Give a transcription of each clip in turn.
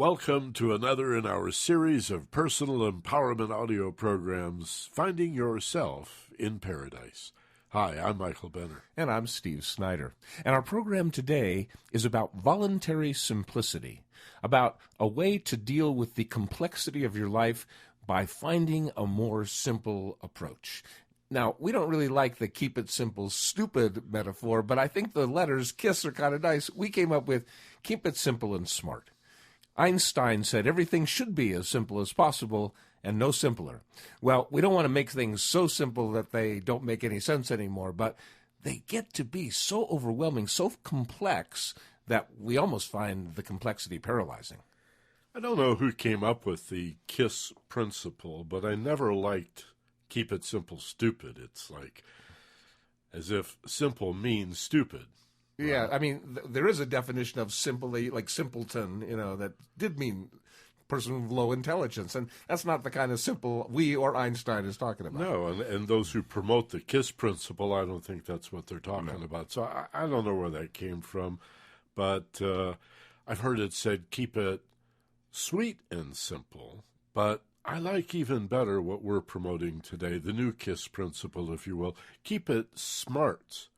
Welcome to another in our series of personal empowerment audio programs, Finding Yourself in Paradise. Hi, I'm Michael Benner. And I'm Steve Snyder. And our program today is about voluntary simplicity, about a way to deal with the complexity of your life by finding a more simple approach. Now, we don't really like the keep it simple, stupid metaphor, but I think the letters KISS are kind of nice. We came up with keep it simple and smart. Einstein said everything should be as simple as possible and no simpler. Well, we don't want to make things so simple that they don't make any sense anymore, but they get to be so overwhelming, so complex, that we almost find the complexity paralyzing. I don't know who came up with the KISS principle, but I never liked keep it simple, stupid. It's like as if simple means stupid. Yeah, I mean, there is a definition of simply, like simpleton, that did mean person with low intelligence, and that's not the kind of simple we or Einstein is talking about. No, and those who promote the KISS principle, I don't think that's what they're talking about. So I don't know where that came from, but I've heard it said keep it sweet and simple, but I like even better what we're promoting today, the new KISS principle, if you will. Keep it smart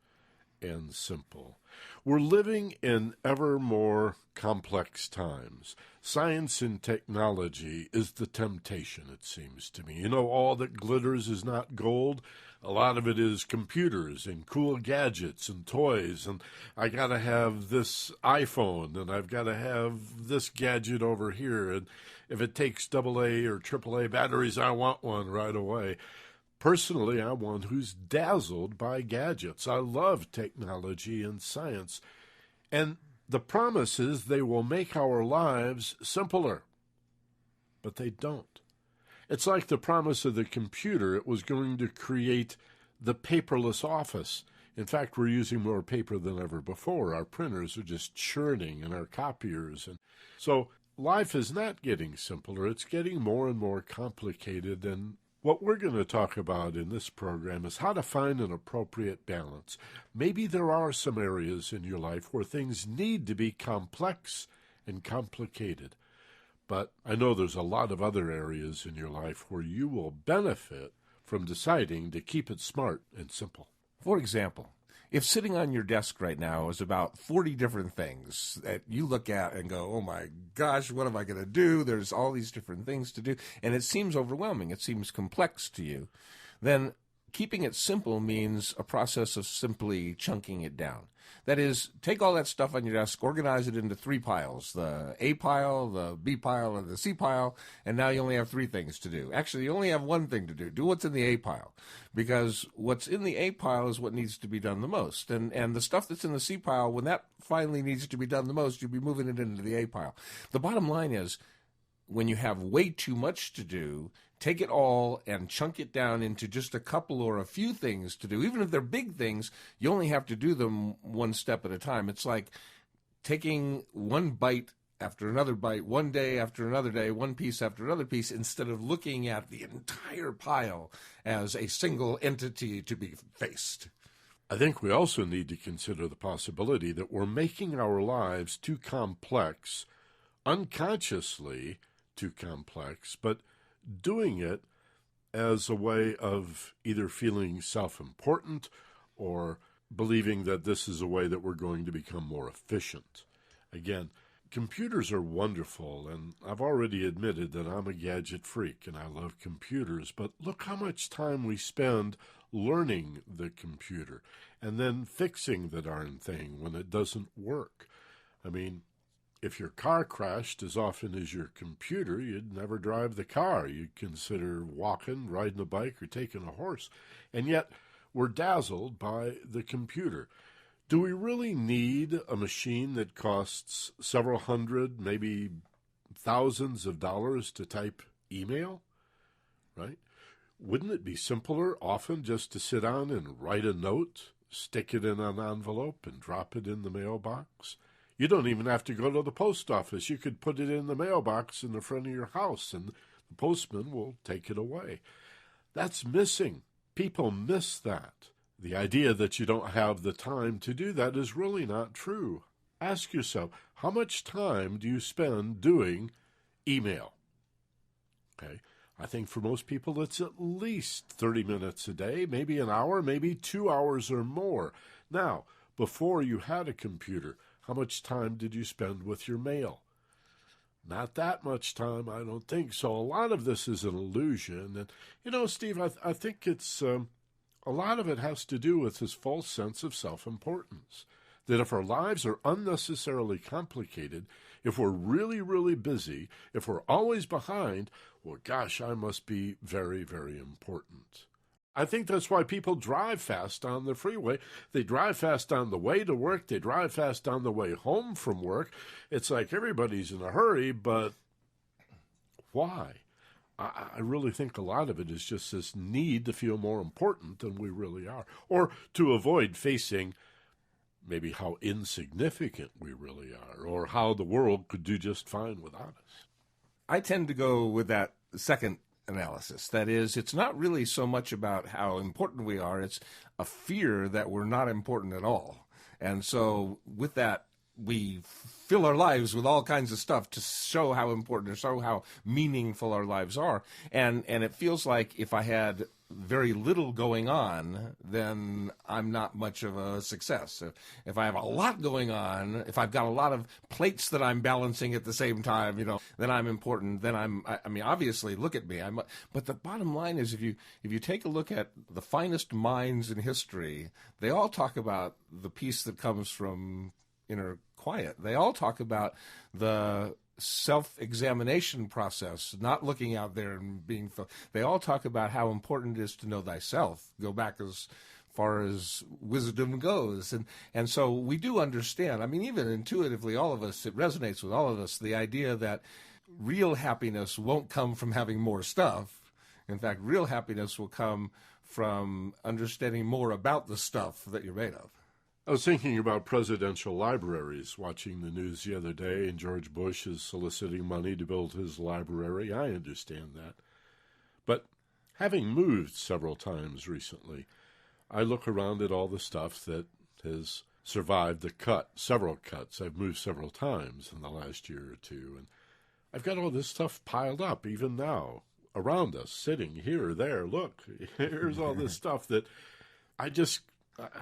and simple. We're living in ever more complex times. Science and technology is the temptation, it seems to me. All that glitters is not gold. A lot of it is computers and cool gadgets and toys, and I got to have this iPhone, and I've got to have this gadget over here, and if it takes AA or AAA batteries, I want one right away. Personally, I'm one who's dazzled by gadgets. I love technology and science. And the promise is they will make our lives simpler. But they don't. It's like the promise of the computer. It was going to create the paperless office. In fact, we're using more paper than ever before. Our printers are just churning, and our copiers. And so life is not getting simpler. It's getting more and more complicated. And what we're going to talk about in this program is how to find an appropriate balance. Maybe there are some areas in your life where things need to be complex and complicated. But I know there's a lot of other areas in your life where you will benefit from deciding to keep it smart and simple. For example, if sitting on your desk right now is about 40 different things that you look at and go, oh my gosh, what am I going to do? There's all these different things to do, and it seems overwhelming, it seems complex to you, then keeping it simple means a process of simply chunking it down. That is, take all that stuff on your desk, organize it into 3 piles, the A pile, the B pile, and the C pile, and now you only have 3 things to do. Actually, you only have 1 thing to do. Do what's in the A pile, because what's in the A pile is what needs to be done the most. And the stuff that's in the C pile, when that finally needs to be done the most, you'll be moving it into the A pile. The bottom line is, when you have way too much to do, take it all and chunk it down into just a couple or a few things to do. Even if they're big things, you only have to do them one step at a time. It's like taking one bite after another bite, one day after another day, one piece after another piece, instead of looking at the entire pile as a single entity to be faced. I think we also need to consider the possibility that we're making our lives too complex, unconsciously too complex, but doing it as a way of either feeling self-important or believing that this is a way that we're going to become more efficient. Again, computers are wonderful, and I've already admitted that I'm a gadget freak and I love computers, but look how much time we spend learning the computer and then fixing the darn thing when it doesn't work. I mean, if your car crashed as often as your computer, you'd never drive the car. You'd consider walking, riding a bike, or taking a horse. And yet, we're dazzled by the computer. Do we really need a machine that costs several hundred, maybe thousands of dollars to type email? Right? Wouldn't it be simpler often just to sit down and write a note, stick it in an envelope, and drop it in the mailbox? You don't even have to go to the post office. You could put it in the mailbox in the front of your house, and the postman will take it away. That's missing. People miss that. The idea that you don't have the time to do that is really not true. Ask yourself, how much time do you spend doing email? Okay. I think for most people, it's at least 30 minutes a day, maybe an hour, maybe 2 hours or more. Now, before you had a computer, how much time did you spend with your mail? Not that much time, I don't think. So a lot of this is an illusion. And, Steve, I think it's a lot of it has to do with this false sense of self-importance. That if our lives are unnecessarily complicated, if we're really, really busy, if we're always behind, well, gosh, I must be very, very important. I think that's why people drive fast on the freeway. They drive fast on the way to work. They drive fast on the way home from work. It's like everybody's in a hurry, but why? I really think a lot of it is just this need to feel more important than we really are, or to avoid facing maybe how insignificant we really are, or how the world could do just fine without us. I tend to go with that second analysis. That is, it's not really so much about how important we are, it's a fear that we're not important at all. And so with that, we fill our lives with all kinds of stuff to show how important or show how meaningful our lives are. And it feels like if I had very little going on, then I'm not much of a success. If I have a lot going on, if I've got a lot of plates that I'm balancing at the same time, then I'm important. Then I mean, obviously, look at me. But the bottom line is, if you take a look at the finest minds in history, they all talk about the peace that comes from inner quiet. They all talk about the self-examination process, not looking out there and being... They all talk about how important it is to know thyself, go back as far as wisdom goes. And so we do understand, I mean, even intuitively, all of us, it resonates with all of us, the idea that real happiness won't come from having more stuff. In fact, real happiness will come from understanding more about the stuff that you're made of. I was thinking about presidential libraries, watching the news the other day, and George Bush is soliciting money to build his library. I understand that. But having moved several times recently, I look around at all the stuff that has survived the cut, several cuts. I've moved several times in the last year or two, and I've got all this stuff piled up, even now, around us, sitting here or there. Look, here's all this stuff that I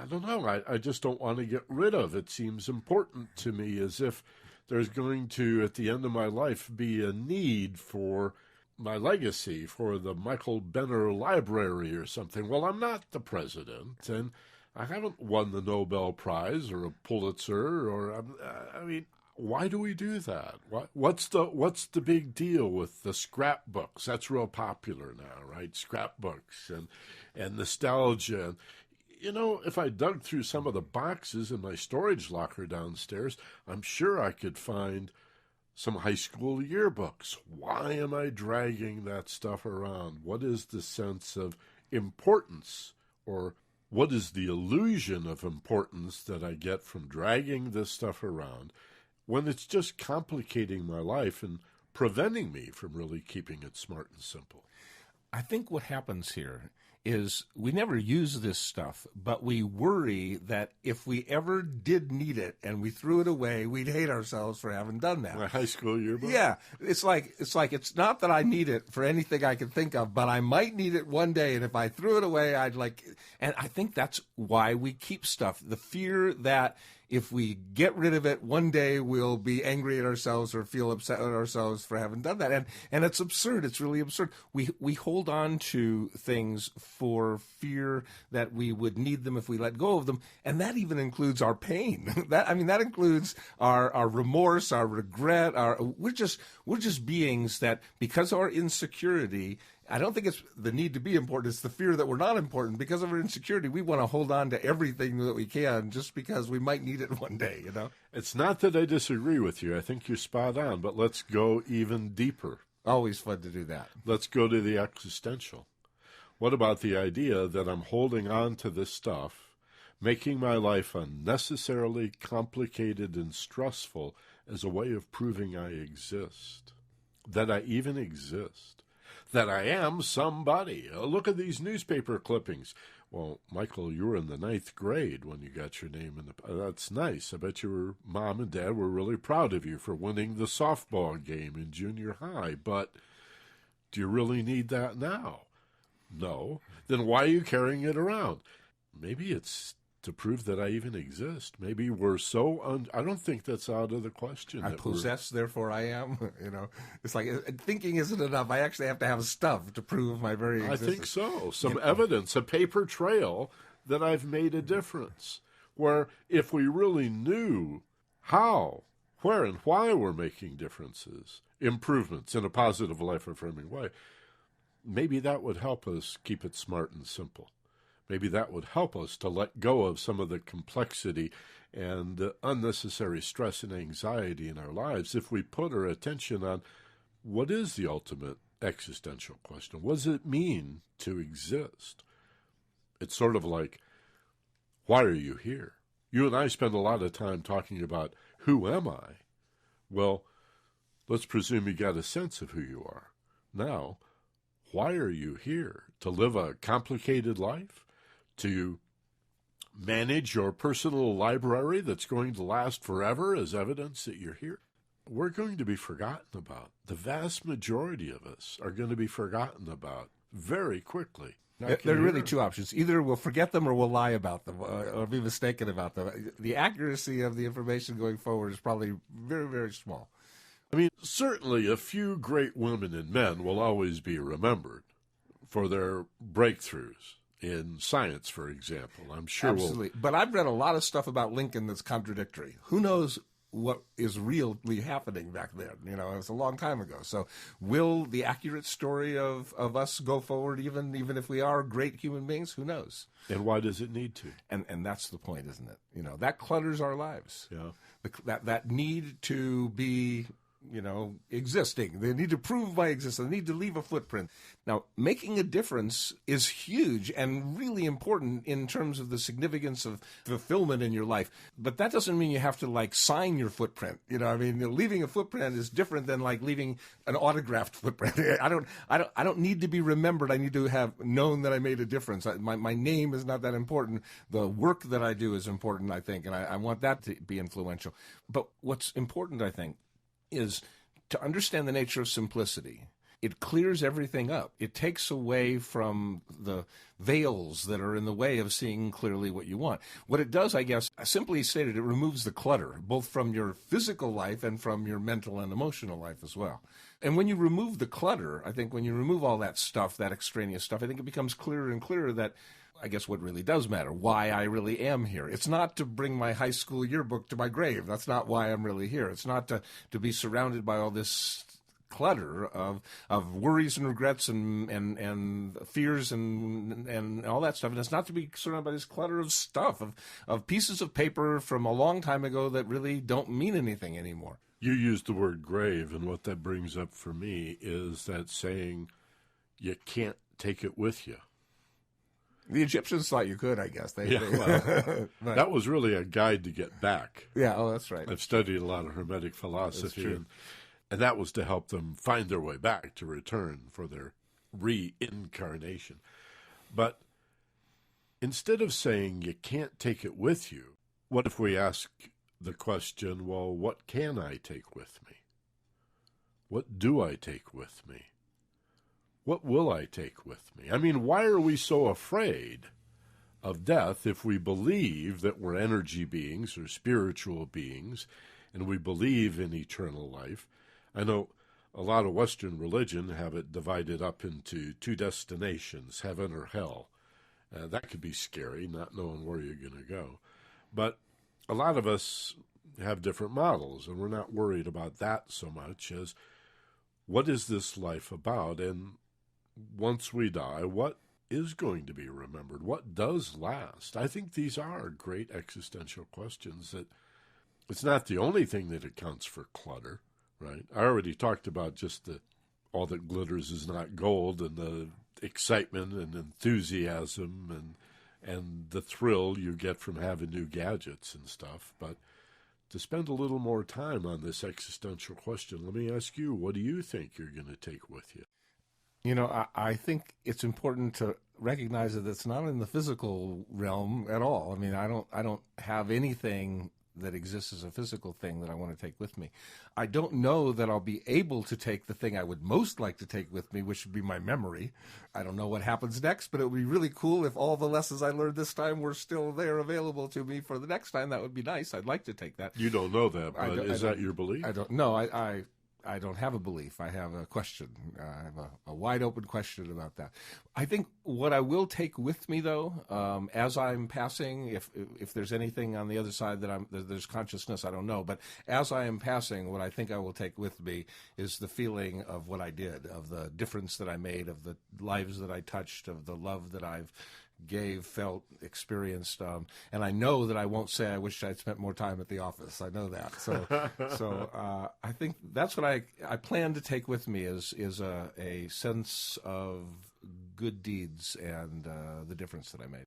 don't know. I just don't want to get rid of. It seems important to me, as if there's going to, at the end of my life, be a need for my legacy, for the Michael Benner Library or something. Well, I'm not the president, and I haven't won the Nobel Prize or a Pulitzer, or I mean, why do we do that? What's the big deal with the scrapbooks? That's real popular now, right? Scrapbooks and nostalgia. If I dug through some of the boxes in my storage locker downstairs, I'm sure I could find some high school yearbooks. Why am I dragging that stuff around? What is the sense of importance, or what is the illusion of importance that I get from dragging this stuff around when it's just complicating my life and preventing me from really keeping it smart and simple? I think what happens here is we never use this stuff, but we worry that if we ever did need it and we threw it away, we'd hate ourselves for having done that. My high school yearbook? Yeah. It's it's not that I need it for anything I can think of, but I might need it one day, and if I threw it away, and I think that's why we keep stuff. The fear that if we get rid of it, one day we'll be angry at ourselves or feel upset at ourselves for having done that. And it's absurd. It's really absurd. We hold on to things for fear that we would need them if we let go of them. And that even includes our pain. That includes our remorse, our regret. We're just beings that, because of our insecurity, I don't think it's the need to be important. It's the fear that we're not important. Because of our insecurity, we want to hold on to everything that we can just because we might need it one day, It's not that I disagree with you. I think you're spot on, but let's go even deeper. Always fun to do that. Let's go to the existential. What about the idea that I'm holding on to this stuff, making my life unnecessarily complicated and stressful as a way of proving I exist, that I even exist, that I am somebody? Look at these newspaper clippings. Well, Michael, you were in the 9th grade when you got your name in the... That's nice. I bet your mom and dad were really proud of you for winning the softball game in junior high. But do you really need that now? No. Then why are you carrying it around? Maybe it's to prove that I even exist. Maybe we're so... I don't think that's out of the question. I possess, therefore I am. It's like thinking isn't enough. I actually have to have stuff to prove my very existence. I think so. Some evidence, a paper trail that I've made a difference. Where if we really knew how, where, and why we're making differences, improvements in a positive, life-affirming way, maybe that would help us keep it smart and simple. Maybe that would help us to let go of some of the complexity and unnecessary stress and anxiety in our lives if we put our attention on what is the ultimate existential question. What does it mean to exist? It's sort of like, why are you here? You and I spend a lot of time talking about, who am I? Well, let's presume you got a sense of who you are. Now, why are you here? To live a complicated life? To manage your personal library that's going to last forever as evidence that you're here? We're going to be forgotten about. The vast majority of us are going to be forgotten about very quickly. There are really two options. Either we'll forget them or we'll lie about them or be mistaken about them. The accuracy of the information going forward is probably very, very small. I mean, certainly a few great women and men will always be remembered for their breakthroughs. In science, for example, I'm sure. Absolutely. But I've read a lot of stuff about Lincoln that's contradictory. Who knows what is really happening back then? It was a long time ago. So will the accurate story of us go forward even if we are great human beings? Who knows? And why does it need to? And that's the point, isn't it? That clutters our lives. Yeah. That need to be... existing. They need to prove my existence. They need to leave a footprint. Now, making a difference is huge and really important in terms of the significance of fulfillment in your life. But that doesn't mean you have to, sign your footprint. Leaving a footprint is different than, leaving an autographed footprint. I don't need to be remembered. I need to have known that I made a difference. My name is not that important. The work that I do is important, I think, and I want that to be influential. But what's important, I think, is to understand the nature of simplicity. It clears everything up. It takes away from the veils that are in the way of seeing clearly what you want. What it does, I guess, simply stated, it removes the clutter, both from your physical life and from your mental and emotional life as well. And when you remove the clutter, I think when you remove all that stuff, that extraneous stuff, I think it becomes clearer and clearer that I guess what really does matter, why I really am here. It's not to bring my high school yearbook to my grave. That's not why I'm really here. It's not to be surrounded by all this clutter of worries and regrets and fears and all that stuff. And it's not to be surrounded by this clutter of stuff, of pieces of paper from a long time ago that really don't mean anything anymore. You used the word grave, and what that brings up for me is that saying, you can't take it with you. The Egyptians thought you could, I guess. That was really a guide to get back. Yeah, that's right. I've studied a lot of Hermetic philosophy, and that was to help them find their way back, to return for their reincarnation. But instead of saying you can't take it with you, what if we ask the question, well, what can I take with me? What do I take with me? What will I take with me? I mean, why are we so afraid of death if we believe that we're energy beings or spiritual beings and we believe in eternal life? I know a lot of Western religion have it divided up into two destinations, heaven or hell. That could be scary, not knowing where you're going to go. But a lot of us have different models, and we're not worried about that so much as what is this life about? And once we die, what is going to be remembered? What does last? I think these are great existential questions that it's not the only thing that accounts for clutter, right? I already talked about just all that glitters is not gold, and the excitement and enthusiasm and the thrill you get from having new gadgets and stuff. But to spend a little more time on this existential question, let me ask you, what do you think you're going to take with you? I think it's important to recognize that it's not in the physical realm at all. I mean, I don't have anything that exists as a physical thing that I want to take with me. I don't know that I'll be able to take the thing I would most like to take with me, which would be my memory. I don't know what happens next, but it would be really cool if all the lessons I learned this time were still there available to me for the next time. That would be nice. I'd like to take that. You don't know that, but is that your belief? I don't know. I don't have a belief. I have a question. I have a wide open question about that. I think what I will take with me, though, as I'm passing, if there's anything on the other side that there's consciousness, I don't know. But as I am passing, what I think I will take with me is the feeling of what I did, of the difference that I made, of the lives that I touched, of the love that I've gave, felt, experienced, and I know that I won't say I wish I'd spent more time at the office. I know that. So I think that's what I plan to take with me is a sense of good deeds and the difference that I made.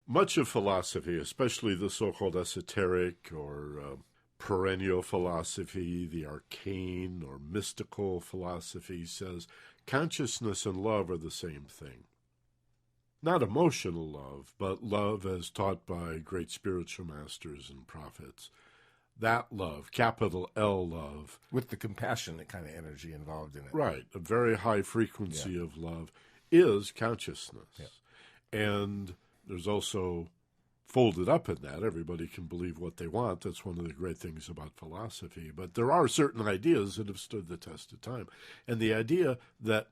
Much of philosophy, especially the so-called esoteric or perennial philosophy, the arcane or mystical philosophy, says consciousness and love are the same thing. Not emotional love, but love as taught by great spiritual masters and prophets. That love, capital L love. With the compassionate kind of energy involved in it. Right. A very high frequency of love is consciousness. Yeah. And there's also, folded up in that, everybody can believe what they want. That's one of the great things about philosophy. But there are certain ideas that have stood the test of time. And the idea that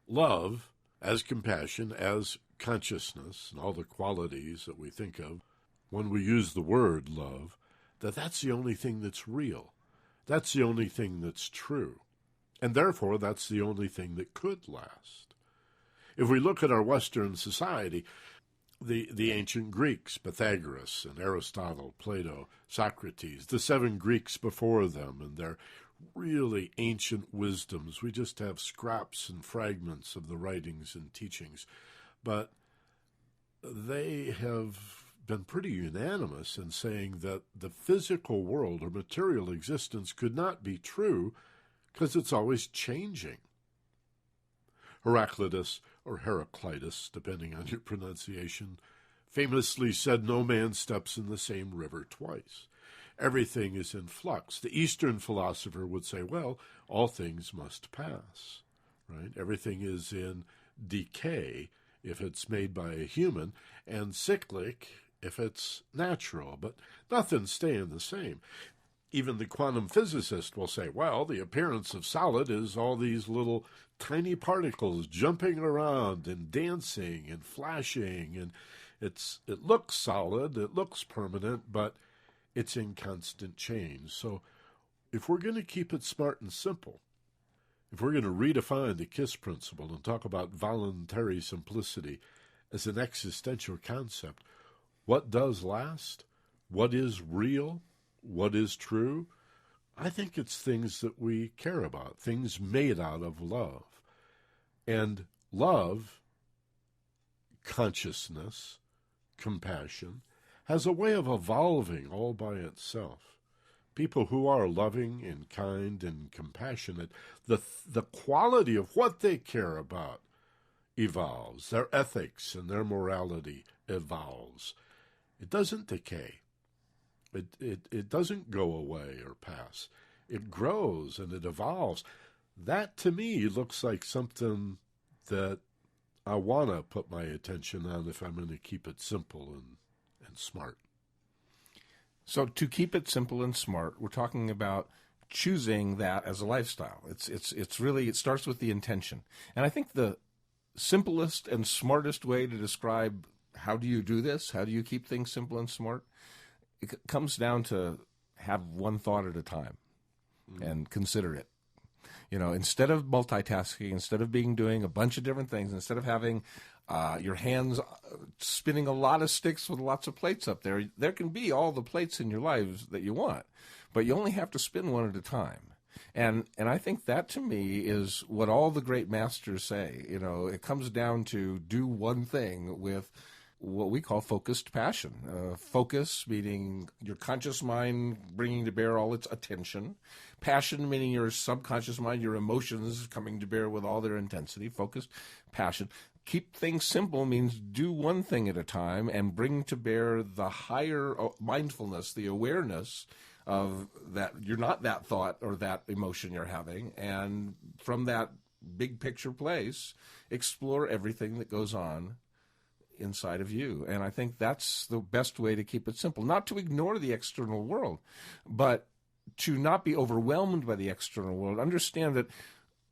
love, as compassion, as consciousness, and all the qualities that we think of when we use the word love, that's the only thing that's real. That's the only thing that's true. And therefore, that's the only thing that could last. If we look at our Western society, the ancient Greeks, Pythagoras and Aristotle, Plato, Socrates, the 7 Greeks before them and their really ancient wisdoms. We just have scraps and fragments of the writings and teachings. But they have been pretty unanimous in saying that the physical world or material existence could not be true because it's always changing. Heraclitus, or Heraclitus, depending on your pronunciation, famously said, "No man steps in the same river twice." Everything is in flux. The Eastern philosopher would say, well, all things must pass, right? Everything is in decay if it's made by a human, and cyclic if it's natural, but nothing's staying the same. Even the quantum physicist will say, well, the appearance of solid is all these little tiny particles jumping around and dancing and flashing, and it looks solid, it looks permanent, but it's in constant change. So if we're going to keep it smart and simple, if we're going to redefine the KISS principle and talk about voluntary simplicity as an existential concept, what does last? What is real? What is true? I think it's things that we care about, things made out of love. And love, consciousness, compassion, has a way of evolving all by itself. People who are loving and kind and compassionate, the quality of what they care about evolves. Their ethics and their morality evolves. It doesn't decay. It doesn't go away or pass. It grows and it evolves. That, to me, looks like something that I want to put my attention on if I'm going to keep it simple and smart. So to keep it simple and smart, we're talking about choosing that as a lifestyle. It's really, it starts with the intention. And I think the simplest and smartest way to describe how do you do this, how do you keep things simple and smart, it comes down to have one thought at a time and consider it. You know, instead of multitasking, instead of doing a bunch of different things, instead of having your hands spinning a lot of sticks with lots of plates up there, there can be all the plates in your lives that you want, but you only have to spin one at a time. And I think that, to me, is what all the great masters say. You know, it comes down to do one thing with what we call focused passion. Focus meaning your conscious mind bringing to bear all its attention. Passion meaning your subconscious mind, your emotions coming to bear with all their intensity. Focused passion. Keep things simple means do one thing at a time and bring to bear the higher mindfulness, the awareness of that you're not that thought or that emotion you're having. And from that big picture place, explore everything that goes on inside of you. And I think that's the best way to keep it simple. Not to ignore the external world, but to not be overwhelmed by the external world. Understand that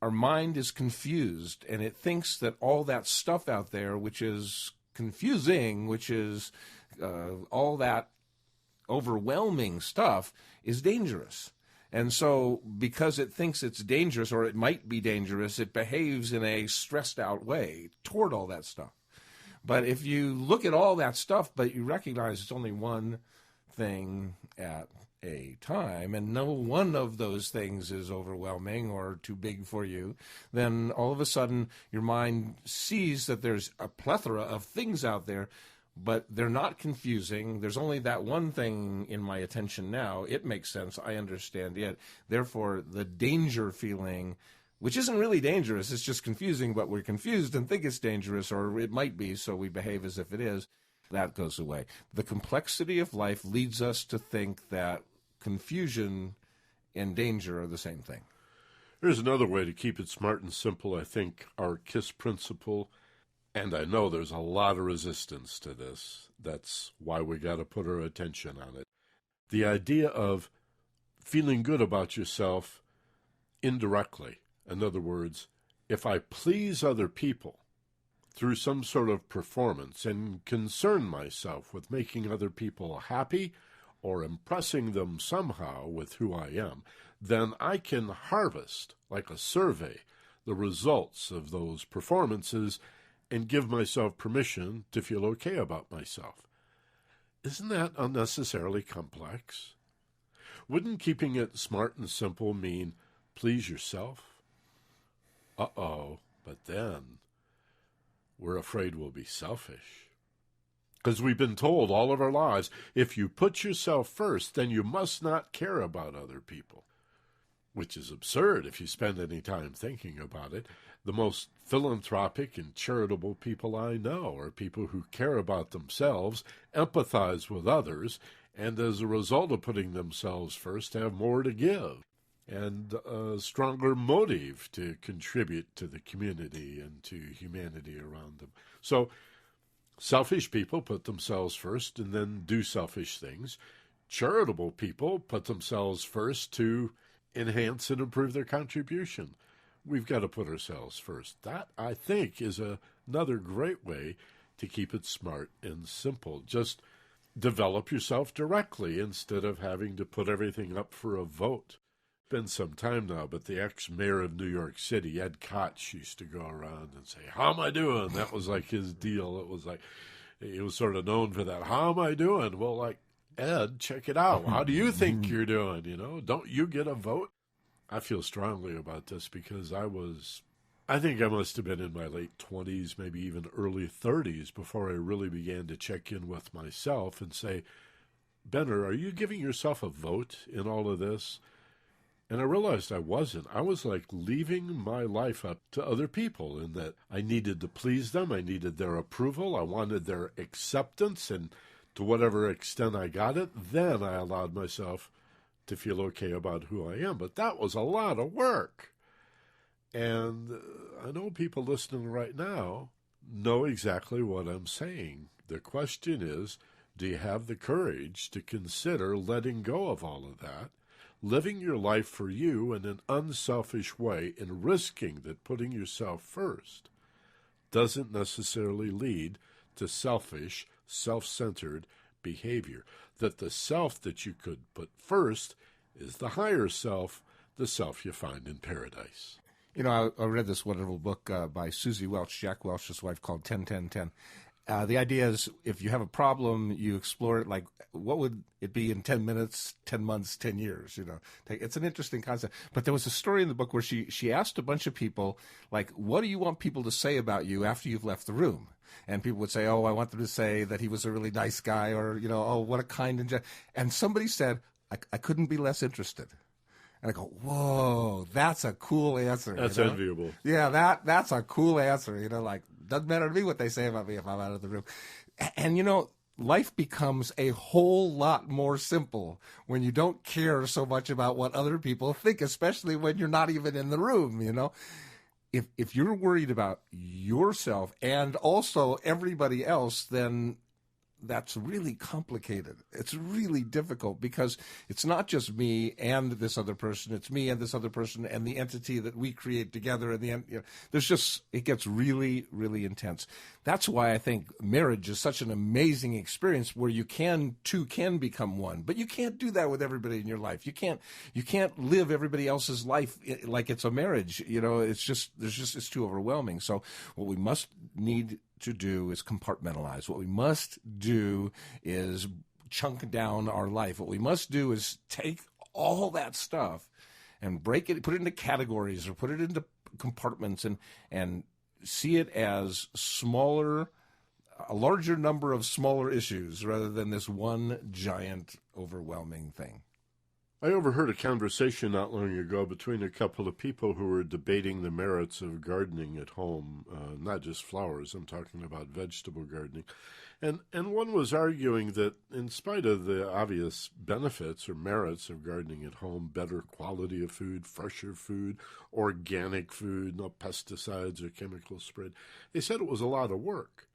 our mind is confused, and it thinks that all that stuff out there, which is confusing, which is all that overwhelming stuff, is dangerous. And so because it thinks it's dangerous, or it might be dangerous, it behaves in a stressed out way toward all that stuff. But if you look at all that stuff, but you recognize it's only one thing at a time, and no one of those things is overwhelming or too big for you, then all of a sudden your mind sees that there's a plethora of things out there, but they're not confusing. There's only that one thing in my attention now. It makes sense. I understand it. Therefore, the danger feeling, which isn't really dangerous, it's just confusing, but we're confused and think it's dangerous, or it might be, so we behave as if it is, that goes away. The complexity of life leads us to think that confusion and danger are the same thing. Here's another way to keep it smart and simple. I think our KISS principle, and I know there's a lot of resistance to this. That's why we got to put our attention on it. The idea of feeling good about yourself indirectly. In other words, if I please other people through some sort of performance and concern myself with making other people happy or impressing them somehow with who I am, then I can harvest, like a survey, the results of those performances and give myself permission to feel okay about myself. Isn't that unnecessarily complex? Wouldn't keeping it smart and simple mean please yourself? But then we're afraid we'll be selfish. Because we've been told all of our lives, if you put yourself first, then you must not care about other people. Which is absurd if you spend any time thinking about it. The most philanthropic and charitable people I know are people who care about themselves, empathize with others, and as a result of putting themselves first, have more to give and a stronger motive to contribute to the community and to humanity around them. So selfish people put themselves first and then do selfish things. Charitable people put themselves first to enhance and improve their contribution. We've got to put ourselves first. That, I think, is another great way to keep it smart and simple. Just develop yourself directly instead of having to put everything up for a vote. Been some time now, but the ex-mayor of New York City, Ed Koch, used to go around and say, how am I doing? That was like his deal. It was like, he was sort of known for that. How am I doing? Well, like, Ed, check it out. How do you think you're doing? You know, don't you get a vote? I feel strongly about this because I think I must have been in my late 20s, maybe even early 30s before I really began to check in with myself and say, Benner, are you giving yourself a vote in all of this? And I realized I wasn't. I was like leaving my life up to other people in that I needed to please them. I needed their approval. I wanted their acceptance. And to whatever extent I got it, then I allowed myself to feel okay about who I am. But that was a lot of work. And I know people listening right now know exactly what I'm saying. The question is, do you have the courage to consider letting go of all of that, living your life for you in an unselfish way, and risking that putting yourself first doesn't necessarily lead to selfish, self-centered behavior, that the self that you could put first is the higher self, the self you find in paradise. You know, I read this wonderful book by Susie Welch, Jack Welch's wife, called 10-10-10. The idea is if you have a problem, you explore it like, what would it be in 10 minutes, 10 months, 10 years? It's an interesting concept. But there was a story in the book where she asked a bunch of people, like, what do you want people to say about you after you've left the room? And people would say, oh, I want them to say that he was a really nice guy, or, oh, what a kind and somebody said, I couldn't be less interested. And I go, whoa, that's a cool answer. That's enviable. Yeah, that's a cool answer. Like, doesn't matter to me what they say about me if I'm out of the room. And life becomes a whole lot more simple when you don't care so much about what other people think, especially when you're not even in the room, If you're worried about yourself and also everybody else, then that's really complicated. It's really difficult because it's not just me and this other person. It's me and this other person and the entity that we create together. And it gets really, really intense. That's why I think marriage is such an amazing experience where two can become one. But you can't do that with everybody in your life. You can't live everybody else's life like it's a marriage. It's too overwhelming. So what we must need to do is compartmentalize. What we must do is chunk down our life. What we must do is take all that stuff and break it, put it into categories or put it into compartments and see it as a larger number of smaller issues rather than this one giant overwhelming thing. I overheard a conversation not long ago between a couple of people who were debating the merits of gardening at home, not just flowers, I'm talking about vegetable gardening. And one was arguing that in spite of the obvious benefits or merits of gardening at home, better quality of food, fresher food, organic food, no pesticides or chemicals sprayed, they said it was a lot of work.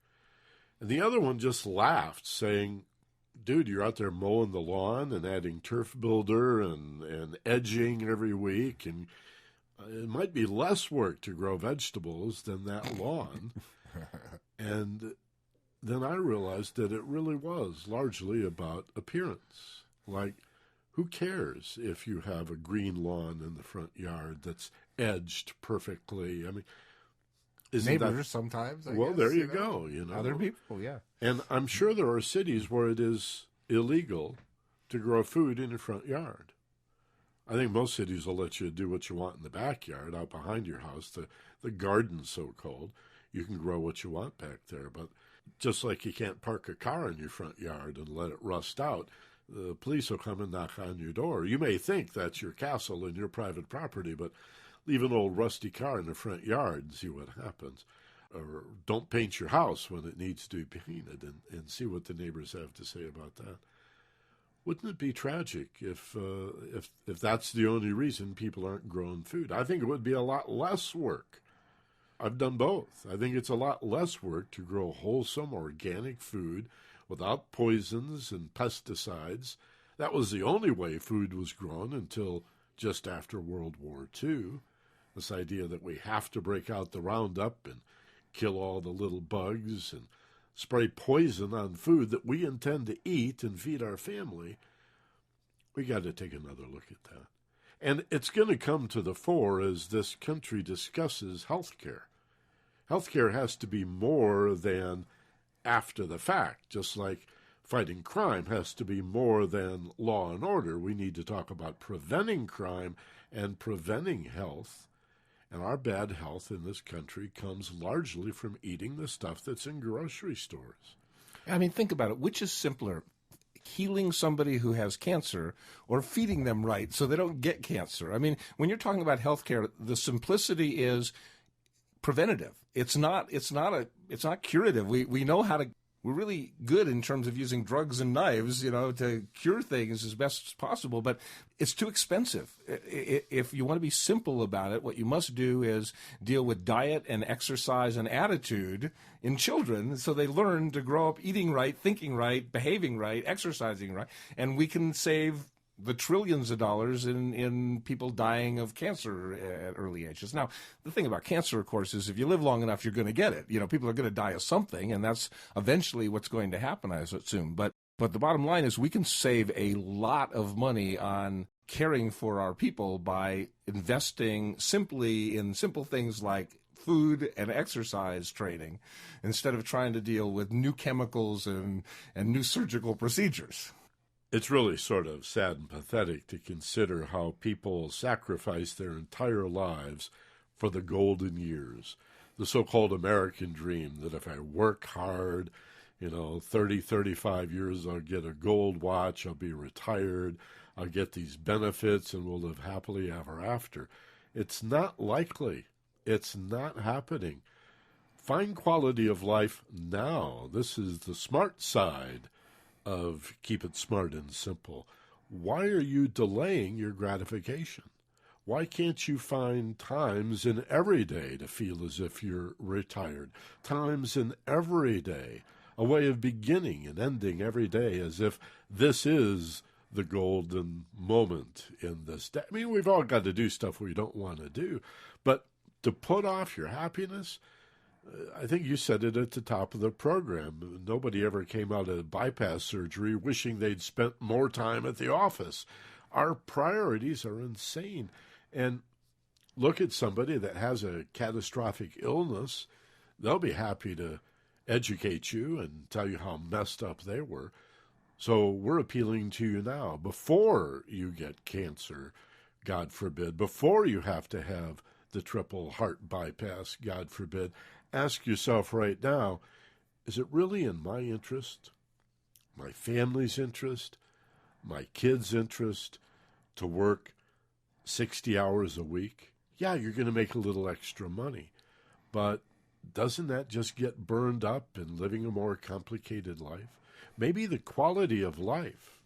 And the other one just laughed, saying, dude, you're out there mowing the lawn and adding turf builder and edging every week, and it might be less work to grow vegetables than that lawn. And then I realized that it really was largely about appearance. Like, who cares if you have a green lawn in the front yard that's edged perfectly? I mean, neighbors sometimes, I guess, there you go. Other people, yeah. And I'm sure there are cities where it is illegal to grow food in your front yard. I think most cities will let you do what you want in the backyard, out behind your house. The garden's so-called. You can grow what you want back there. But just like you can't park a car in your front yard and let it rust out, the police will come and knock on your door. You may think that's your castle and your private property, but leave an old rusty car in the front yard and see what happens. Or don't paint your house when it needs to be painted and see what the neighbors have to say about that. Wouldn't it be tragic if that's the only reason people aren't growing food? I think it would be a lot less work. I've done both. I think it's a lot less work to grow wholesome organic food without poisons and pesticides. That was the only way food was grown until just after World War II. This idea that we have to break out the Roundup and kill all the little bugs and spray poison on food that we intend to eat and feed our family, we got to take another look at that. And it's going to come to the fore as this country discusses health care. Health care has to be more than after the fact, just like fighting crime has to be more than law and order. We need to talk about preventing crime and preventing health. And our bad health in this country comes largely from eating the stuff that's in grocery stores. I mean, think about it. Which is simpler, healing somebody who has cancer or feeding them right so they don't get cancer? I mean, when you're talking about healthcare, the simplicity is preventative. It's not curative. We know how to. We're really good in terms of using drugs and knives, to cure things as best as possible, but it's too expensive. If you want to be simple about it, what you must do is deal with diet and exercise and attitude in children so they learn to grow up eating right, thinking right, behaving right, exercising right, and we can save the trillions of dollars in people dying of cancer at early ages. Now, the thing about cancer, of course, is if you live long enough, you're going to get it. People are going to die of something, and that's eventually what's going to happen, I assume. But the bottom line is we can save a lot of money on caring for our people by investing simply in simple things like food and exercise training instead of trying to deal with new chemicals and new surgical procedures. It's really sort of sad and pathetic to consider how people sacrifice their entire lives for the golden years, the so-called American dream that if I work hard, 30, 35 years, I'll get a gold watch, I'll be retired, I'll get these benefits, and we'll live happily ever after. It's not likely. It's not happening. Find quality of life now. This is the smart side of keep it smart and simple. Why are you delaying your gratification? Why can't you find times in every day to feel as if you're retired? Times in every day, a way of beginning and ending every day as if this is the golden moment in this day. I mean, we've all got to do stuff we don't want to do, but to put off your happiness, I think you said it at the top of the program. Nobody ever came out of bypass surgery wishing they'd spent more time at the office. Our priorities are insane. And look at somebody that has a catastrophic illness. They'll be happy to educate you and tell you how messed up they were. So we're appealing to you now, before you get cancer, God forbid, before you have to have the triple heart bypass, God forbid, ask yourself right now, is it really in my interest, my family's interest, my kids' interest to work 60 hours a week? Yeah, you're going to make a little extra money, but doesn't that just get burned up in living a more complicated life? Maybe the quality of life,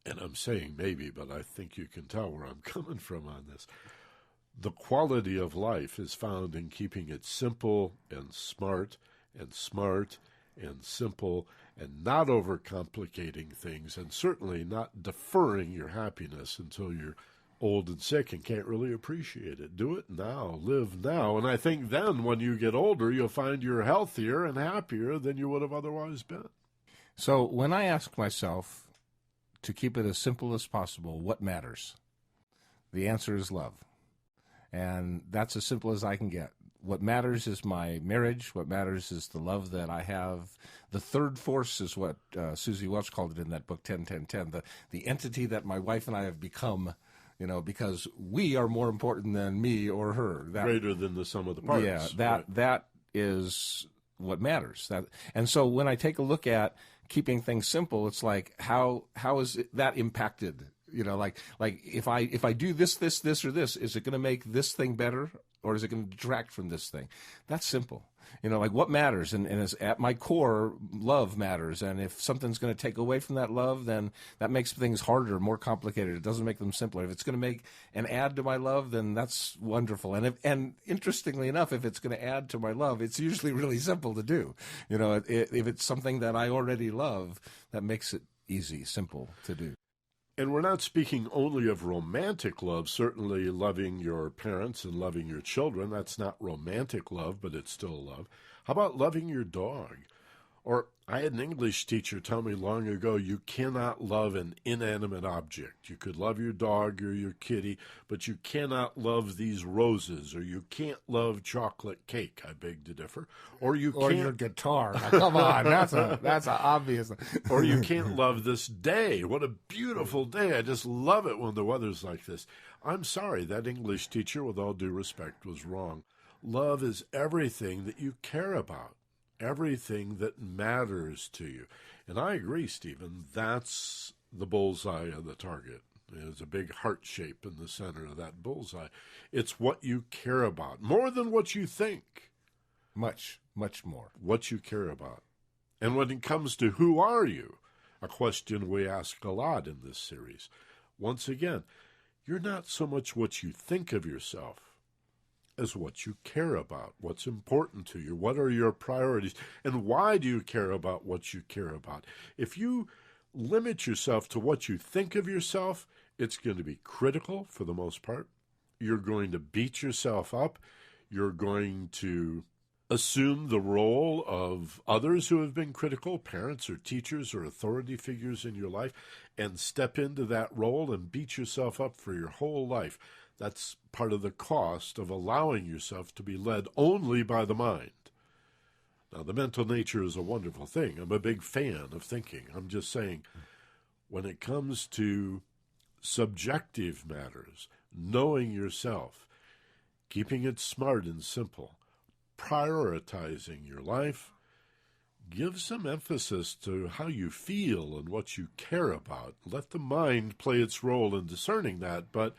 and I'm saying maybe, but I think you can tell where I'm coming from on this. The quality of life is found in keeping it simple and smart and simple and not overcomplicating things, and certainly not deferring your happiness until you're old and sick and can't really appreciate it. Do it now. Live now. And I think then when you get older, you'll find you're healthier and happier than you would have otherwise been. So when I ask myself to keep it as simple as possible, what matters? The answer is love. And that's as simple as I can get. What matters is my marriage. What matters is the love that I have. The third force is what Susie Welch called it in that book, 10-10-10, the entity that my wife and I have become, because we are more important than me or her. Greater than the sum of the parts. Yeah, that is what matters. And so when I take a look at keeping things simple, it's like, how is that impacted? Like if I do this, or this, is it going to make this thing better, or is it going to detract from this thing? That's simple. Like what matters, and is at my core, love matters. And if something's going to take away from that love, then that makes things harder, more complicated. It doesn't make them simpler. If it's going to make and add to my love, then that's wonderful. And interestingly enough, if it's going to add to my love, it's usually really simple to do. If it's something that I already love, that makes it easy, simple to do. And we're not speaking only of romantic love, certainly loving your parents and loving your children. That's not romantic love, but it's still love. How about loving your dog? Or I had an English teacher tell me long ago, you cannot love an inanimate object. You could love your dog or your kitty, but you cannot love these roses, or you can't love chocolate cake. I beg to differ. Or your guitar. Now, come on, that's a obvious. Or you can't love this day. What a beautiful day. I just love it when the weather's like this. I'm sorry, that English teacher, with all due respect, was wrong. Love is everything that you care about. Everything that matters to you. And I agree, Stephen, that's the bullseye of the target. There's a big heart shape in the center of that bullseye. It's what you care about, more than what you think. Much, much more. What you care about. And when it comes to who are you, a question we ask a lot in this series, once again, you're not so much what you think of yourself as what you care about, what's important to you, what are your priorities, and why do you care about what you care about? If you limit yourself to what you think of yourself, it's going to be critical for the most part. You're going to beat yourself up. You're going to assume the role of others who have been critical, parents or teachers or authority figures in your life, and step into that role and beat yourself up for your whole life. That's part of the cost of allowing yourself to be led only by the mind. Now, the mental nature is a wonderful thing. I'm a big fan of thinking. I'm just saying, when it comes to subjective matters, knowing yourself, keeping it smart and simple, prioritizing your life, give some emphasis to how you feel and what you care about. Let the mind play its role in discerning that, but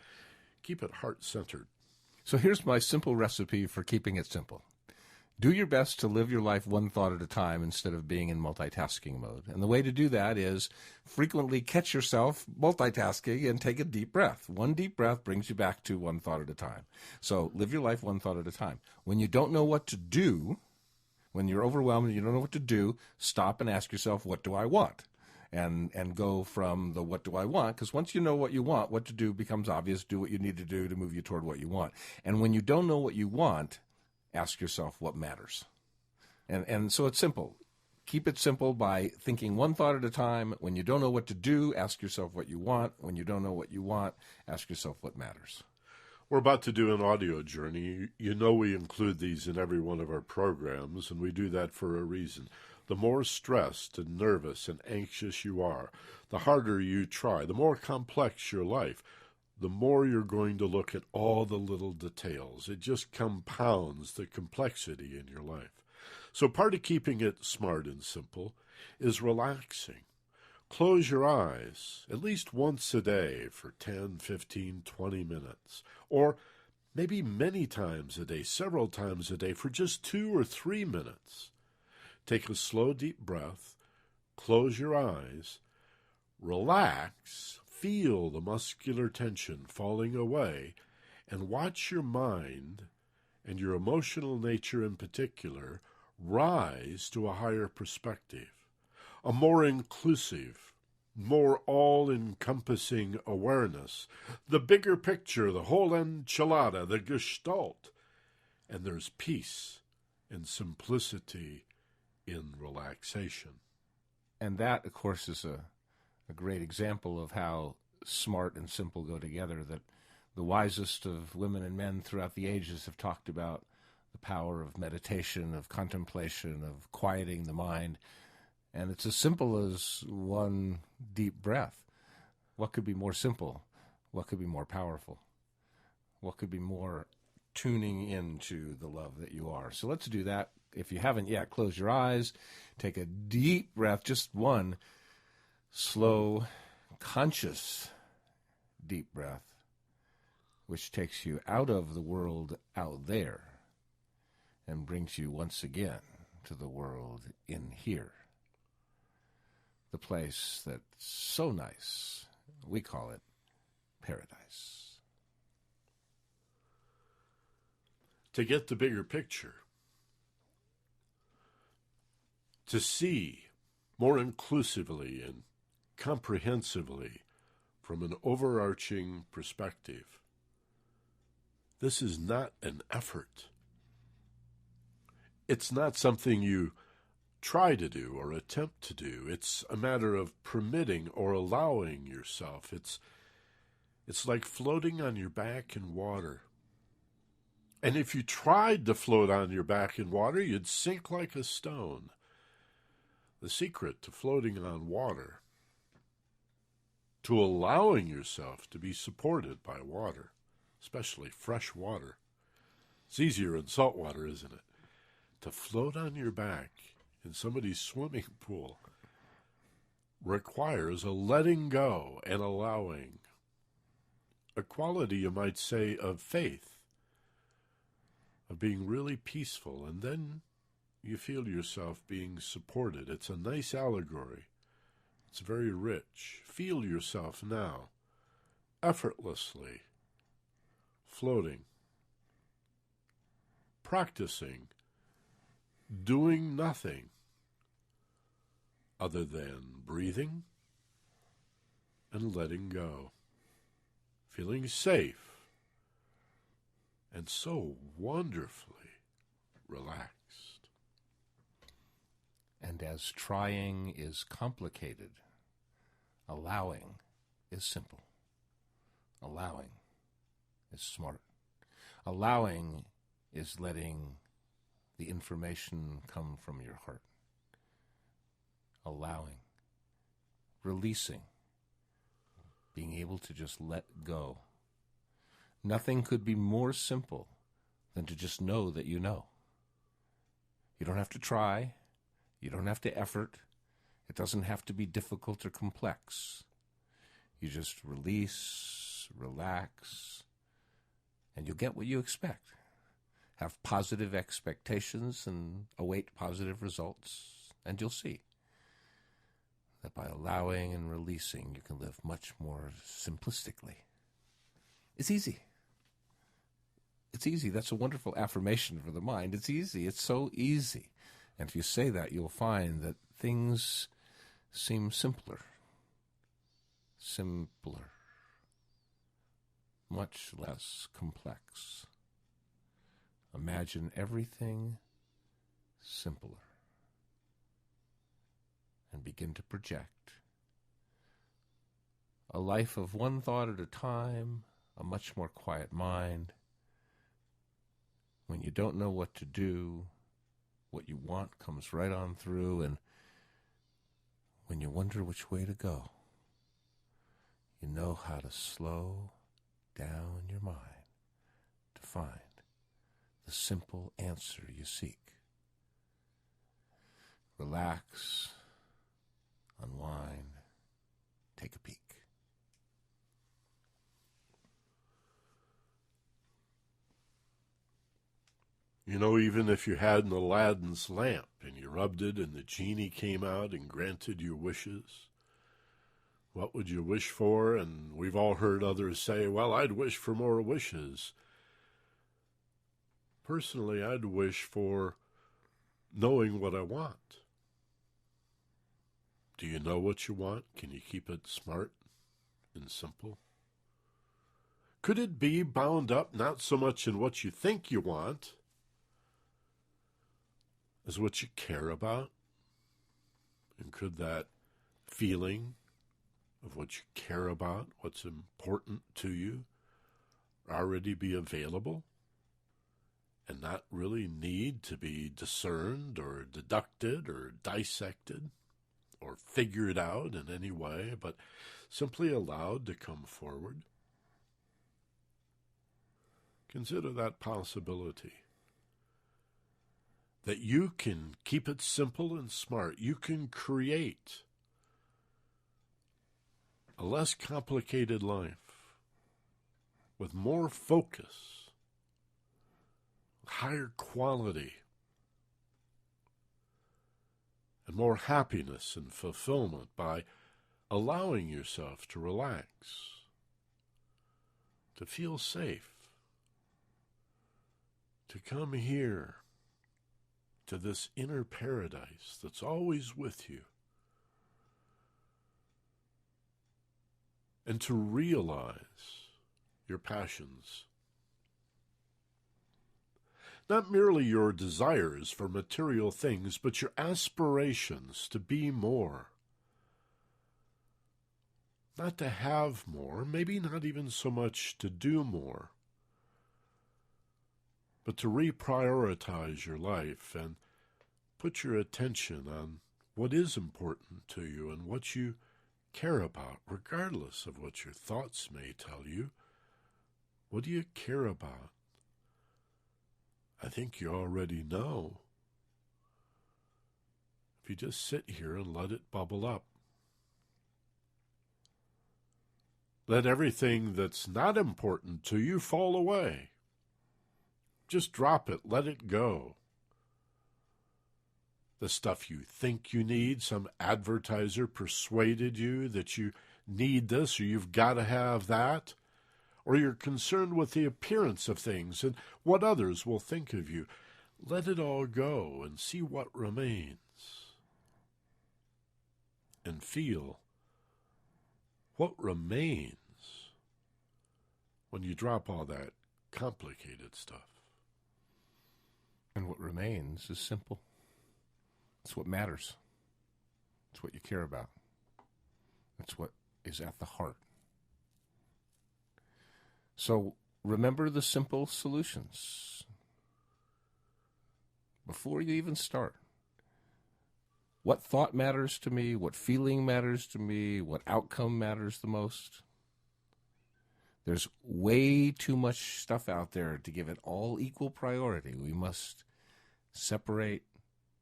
keep it heart-centered. So here's my simple recipe for keeping it simple. Do your best to live your life one thought at a time instead of being in multitasking mode. And the way to do that is frequently catch yourself multitasking and take a deep breath. One deep breath brings you back to one thought at a time. So live your life one thought at a time. When you don't know what to do, when you're overwhelmed and you don't know what to do, stop and ask yourself, what do I want? And go from the what do I want, because once you know what you want, what to do becomes obvious. Do what you need to do to move you toward what you want. And when you don't know what you want, ask yourself what matters. And so it's simple. Keep it simple by thinking one thought at a time. When you don't know what to do, ask yourself what you want. When you don't know what you want, ask yourself what matters. We're about to do an audio journey. You know we include these in every one of our programs, and we do that for a reason. The more stressed and nervous and anxious you are, the harder you try, the more complex your life, the more you're going to look at all the little details. It just compounds the complexity in your life. So part of keeping it smart and simple is relaxing. Close your eyes at least once a day for 10, 15, 20 minutes, or maybe many times a day, several times a day for just 2 or 3 minutes. Take a slow, deep breath, close your eyes, relax, feel the muscular tension falling away, and watch your mind and your emotional nature in particular rise to a higher perspective, a more inclusive, more all-encompassing awareness, the bigger picture, the whole enchilada, the gestalt. And there's peace and simplicity in relaxation. And that, of course, is a great example of how smart and simple go together, that the wisest of women and men throughout the ages have talked about the power of meditation, of contemplation, of quieting the mind. And it's as simple as one deep breath. What could be more simple? What could be more powerful? What could be more tuning into the love that you are? So let's do that. If you haven't yet, close your eyes, take a deep breath, just one slow, conscious deep breath, which takes you out of the world out there and brings you once again to the world in here. The place that's so nice, we call it paradise. To get the bigger picture, to see more inclusively and comprehensively from an overarching perspective, this is not an effort. It's not something you try to do or attempt to do. It's a matter of permitting or allowing yourself. It's like floating on your back in water. And if you tried to float on your back in water, you'd sink like a stone. The secret to floating on water, to allowing yourself to be supported by water, especially fresh water. It's easier in salt water, isn't it? To float on your back in somebody's swimming pool requires a letting go and allowing, a quality, you might say, of faith, of being really peaceful, and then you feel yourself being supported. It's a nice allegory. It's very rich. Feel yourself now, effortlessly, floating, practicing, doing nothing other than breathing and letting go, feeling safe and so wonderfully relaxed. And as trying is complicated, allowing is simple. Allowing is smart. Allowing is letting the information come from your heart. Allowing. Releasing. Being able to just let go. Nothing could be more simple than to just know that you know. You don't have to try. You don't have to effort. It doesn't have to be difficult or complex. You just release, relax, and you'll get what you expect. Have positive expectations and await positive results, and you'll see that by allowing and releasing, you can live much more simplistically. It's easy. It's easy. That's a wonderful affirmation for the mind. It's easy. It's so easy. And if you say that, you'll find that things seem simpler. Simpler. Much less complex. Imagine everything simpler. And begin to project a life of one thought at a time, a much more quiet mind. When you don't know what to do, what you want comes right on through, and when you wonder which way to go, you know how to slow down your mind to find the simple answer you seek. Relax, unwind, take a peek. You know, even if you had an Aladdin's lamp and you rubbed it and the genie came out and granted your wishes, what would you wish for? And we've all heard others say, well, I'd wish for more wishes. Personally, I'd wish for knowing what I want. Do you know what you want? Can you keep it smart and simple? Could it be bound up not so much in what you think you want as what you care about? And could that feeling of what you care about, what's important to you, already be available and not really need to be discerned or deducted or dissected or figured out in any way, but simply allowed to come forward? Consider that possibility. That you can keep it simple and smart. You can create a less complicated life with more focus, higher quality, and more happiness and fulfillment by allowing yourself to relax, to feel safe, to come here to this inner paradise that's always with you, and to realize your passions. Not merely your desires for material things, but your aspirations to be more. Not to have more, maybe not even so much to do more, but to reprioritize your life and put your attention on what is important to you and what you care about, regardless of what your thoughts may tell you. What do you care about? I think you already know. If you just sit here and let it bubble up. Let everything that's not important to you fall away. Just drop it, let it go. The stuff you think you need, some advertiser persuaded you that you need this or you've got to have that, or you're concerned with the appearance of things and what others will think of you. Let it all go and see what remains. And feel what remains when you drop all that complicated stuff. And what remains is simple. It's what matters. It's what you care about. It's what is at the heart. So remember the simple solutions before you even start. What thought matters to me? What feeling matters to me? What outcome matters the most? There's way too much stuff out there to give it all equal priority. We must separate,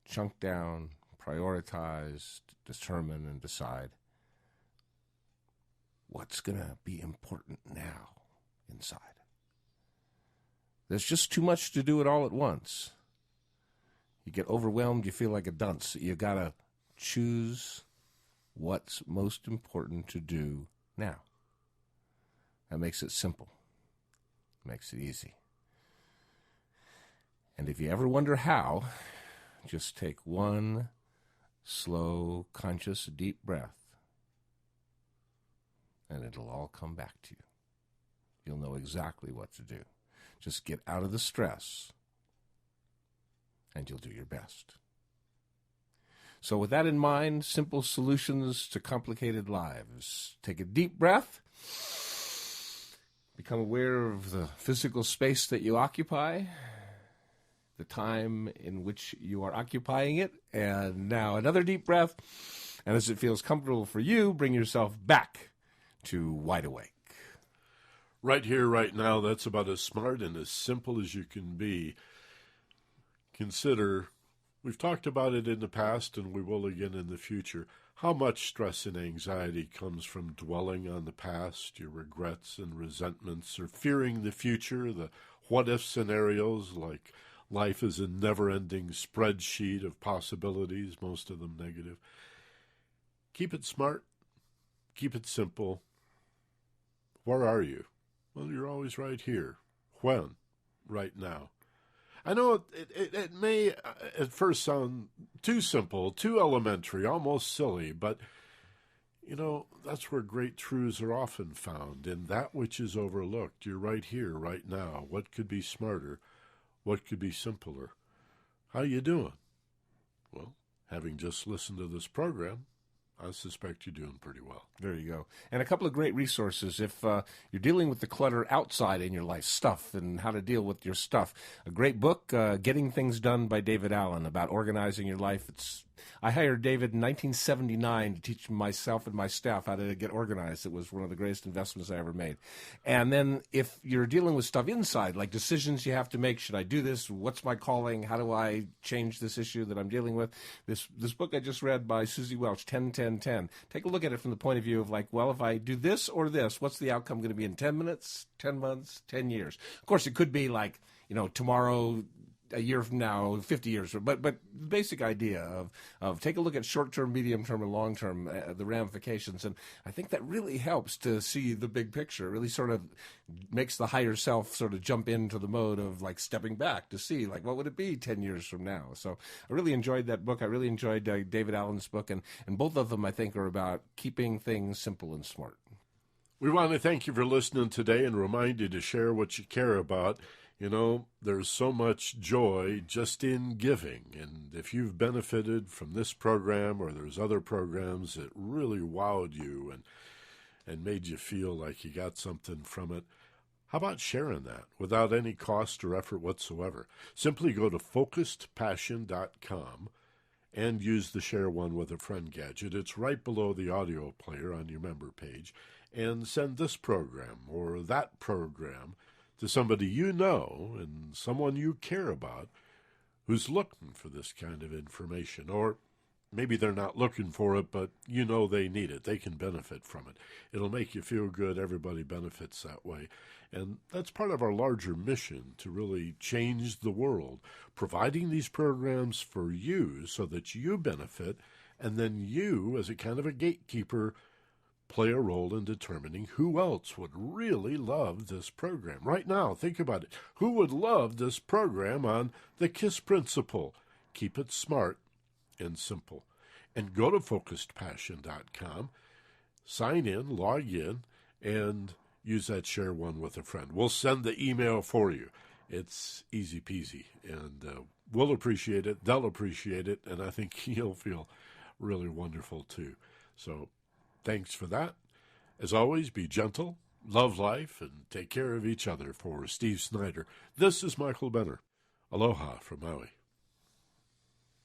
chunk down, prioritize, determine, and decide what's going to be important now inside. There's just too much to do it all at once. You get overwhelmed, you feel like a dunce. You got to choose what's most important to do now. That makes it simple. Makes it easy. And if you ever wonder how, just take one slow, conscious, deep breath, and it'll all come back to you. You'll know exactly what to do. Just get out of the stress, and you'll do your best. So with that in mind, simple solutions to complicated lives. Take a deep breath. Become aware of the physical space that you occupy, the time in which you are occupying it, and now another deep breath. And as it feels comfortable for you, bring yourself back to wide awake. Right here, right now, that's about as smart and as simple as you can be. Consider, we've talked about it in the past and we will again in the future, how much stress and anxiety comes from dwelling on the past, your regrets and resentments, or fearing the future, the what-if scenarios, like life is a never-ending spreadsheet of possibilities, most of them negative. Keep it smart. Keep it simple. Where are you? Well, you're always right here. When? Right now. I know it may at first sound too simple, too elementary, almost silly, but, you know, that's where great truths are often found, in that which is overlooked. You're right here, right now. What could be smarter? What could be simpler? How you doing? Well, having just listened to this program, I suspect you're doing pretty well. There you go. And a couple of great resources if you're dealing with the clutter outside in your life, stuff, and how to deal with your stuff. A great book, Getting Things Done by David Allen, about organizing your life. I hired David in 1979 to teach myself and my staff how to get organized. It was one of the greatest investments I ever made. And then if you're dealing with stuff inside, like decisions you have to make, should I do this? What's my calling? How do I change this issue that I'm dealing with? This book I just read by Susie Welch, 10-10-10. Take a look at it from the point of view of like, well, if I do this or this, what's the outcome going to be in 10 minutes, 10 months, 10 years? Of course, it could be like, tomorrow, a year from now, 50 years, but the basic idea of take a look at short-term, medium-term, and long-term, the ramifications, and I think that really helps to see the big picture. It really sort of makes the higher self sort of jump into the mode of like stepping back to see like what would it be 10 years from now. So I really enjoyed that book. I really enjoyed David Allen's book, and both of them I think are about keeping things simple and smart. We want to thank you for listening today and remind you to share what you care about. There's so much joy just in giving. And if you've benefited from this program or there's other programs that really wowed you and made you feel like you got something from it, how about sharing that without any cost or effort whatsoever? Simply go to focusedpassion.com and use the Share One with a Friend gadget. It's right below the audio player on your member page. And send this program or that program to somebody you know and someone you care about who's looking for this kind of information. Or maybe they're not looking for it, but they need it. They can benefit from it. It'll make you feel good. Everybody benefits that way. And that's part of our larger mission to really change the world, providing these programs for you so that you benefit, and then you, as a kind of a gatekeeper, play a role in determining who else would really love this program. Right now, think about it. Who would love this program on the KISS principle? Keep it smart and simple. And go to focusedpassion.com, sign in, log in, and use that Share One with a Friend. We'll send the email for you. It's easy peasy, and we'll appreciate it. They'll appreciate it, and I think you'll feel really wonderful too. So thanks for that. As always, be gentle, love life and take care of each other. For Steve Snyder, this is Michael Benner. Aloha from Maui.